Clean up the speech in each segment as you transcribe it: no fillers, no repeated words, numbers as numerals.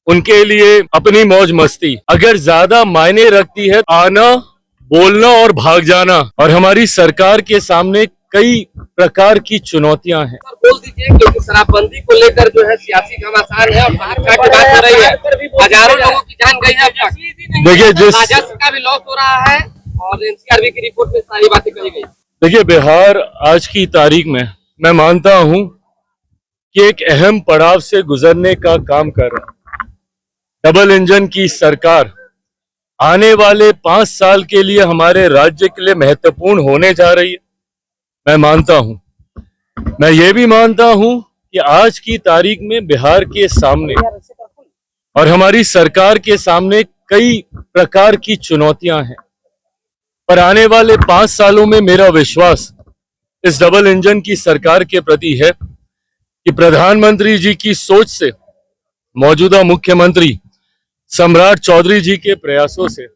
उनके लिए अपनी मौज मस्ती अगर ज्यादा मायने रखती है, आना, बोलना और भाग जाना। और हमारी सरकार के सामने कई प्रकार की चुनौतियां हैं। बोल दीजिए, क्योंकि शराबबंदी को लेकर जो है सियासी घमासान है और समीक्षा की बात हो रही है, हजारों लोगों की जान गई है अब तक। देखिए, राजस्व का भी लॉस हो रहा है और एनसीआरबी की रिपोर्ट में सारी बातें कही गई। देखिए, बिहार आज की तारीख में मैं मानता हूं कि एक अहम पड़ाव से गुजरने का काम कर रहा है। डबल इंजन की सरकार आने वाले 5 साल के लिए हमारे राज्य के लिए महत्वपूर्ण होने जा रही है। मैं मानता हूं, मैं ये भी मानता हूं कि आज की तारीख में बिहार के सामने और हमारी सरकार के सामने कई प्रकार की चुनौतियां हैं। पर आने वाले 5 सालों में मेरा विश्वास इस डबल इंजन की सरकार के प्रति है कि प्रधानमंत्री जी की सोच से, मौजूदा मुख्यमंत्री सम्राट चौधरी जी के प्रयासों से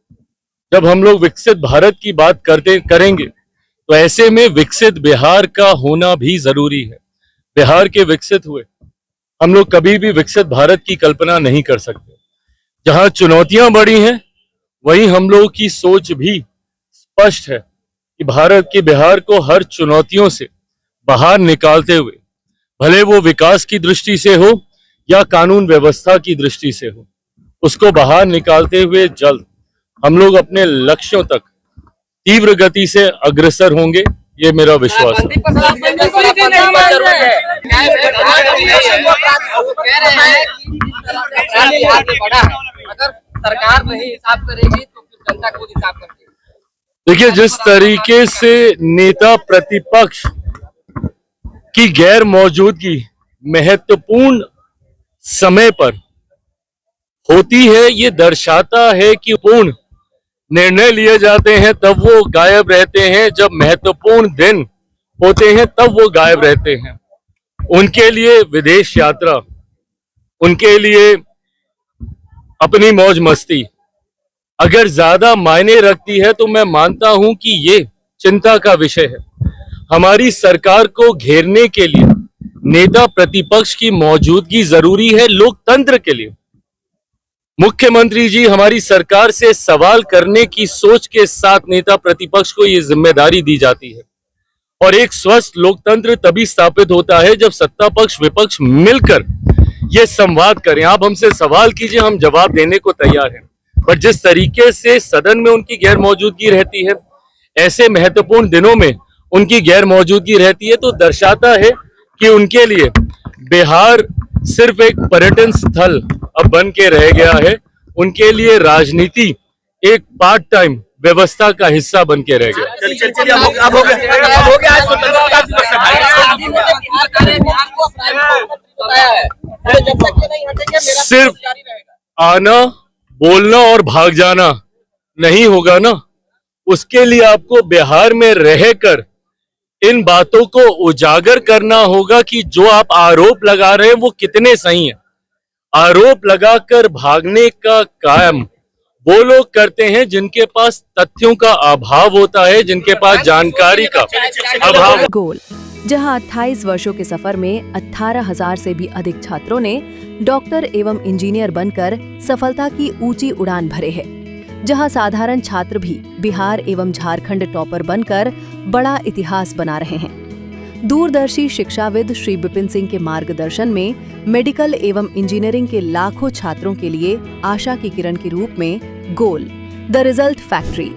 जब हम लोग विकसित भारत की बात करेंगे तो ऐसे में विकसित बिहार का होना भी जरूरी है। बिहार के विकसित हुए हम लोग कभी भी विकसित भारत की कल्पना नहीं कर सकते। जहां चुनौतियां बढ़ी हैं, वहीं हम लोगों की सोच भी स्पष्ट है कि भारत के बिहार को हर चुनौतियों से बाहर निकालते हुए, भले वो विकास की दृष्टि से हो या कानून व्यवस्था की दृष्टि से हो, उसको बाहर निकालते हुए जल्द हम लोग अपने लक्ष्यों तक तीव्र गति से अग्रसर होंगे, ये मेरा विश्वास है। अगर सरकार नहीं हिसाब करेगी तो फिर जनता खुद हिसाब करेगी। देखिए, जिस तरीके से नेता प्रतिपक्ष की गैर मौजूदगी महत्वपूर्ण समय पर होती है, ये दर्शाता है कि पूर्ण निर्णय लिए जाते हैं तब वो गायब रहते हैं, जब महत्वपूर्ण दिन होते हैं तब वो गायब रहते हैं। उनके लिए विदेश यात्रा, उनके लिए अपनी मौज मस्ती अगर ज्यादा मायने रखती है तो मैं मानता हूं कि ये चिंता का विषय है। हमारी सरकार को घेरने के लिए नेता प्रतिपक्ष की मौजूदगी जरूरी है लोकतंत्र के लिए। मुख्यमंत्री जी हमारी सरकार से सवाल करने की सोच के साथ नेता प्रतिपक्ष को ये जिम्मेदारी दी जाती है। और एक स्वस्थ लोकतंत्र तभी स्थापित होता है जब सत्ता पक्ष विपक्ष मिलकर ये संवाद करें। आप हमसे सवाल कीजिए, हम जवाब देने को तैयार हैं। पर जिस तरीके से सदन में उनकी गैर मौजूदगी रहती है, ऐसे महत्वपूर्ण दिनों में उनकी गैर मौजूदगी रहती है, तो दर्शाता है कि उनके लिए बिहार सिर्फ एक पर्यटन स्थल अब बन के रह गया है। उनके लिए राजनीति एक पार्ट टाइम व्यवस्था का हिस्सा बन के रह गया। सिर्फ आना, बोलना और भाग जाना नहीं होगा ना। उसके लिए आपको बिहार में रहकर इन बातों को उजागर करना होगा कि जो आप आरोप लगा रहे हैं वो कितने सही हैं। आरोप लगाकर भागने का काम वो लोग करते हैं जिनके पास तथ्यों का अभाव होता है, जिनके पास जानकारी का अभाव। गोल, जहां 28 वर्षों के सफर में 18,000 से भी अधिक छात्रों ने डॉक्टर एवं इंजीनियर बनकर सफलता की ऊंची उड़ान भरे है, जहां साधारण छात्र भी बिहार एवं झारखंड टॉपर बनकर बड़ा इतिहास बना रहे हैं। दूरदर्शी शिक्षाविद श्री विपिन सिंह के मार्गदर्शन में मेडिकल एवं इंजीनियरिंग के लाखों छात्रों के लिए आशा की किरण के रूप में गोल, द रिजल्ट फैक्ट्री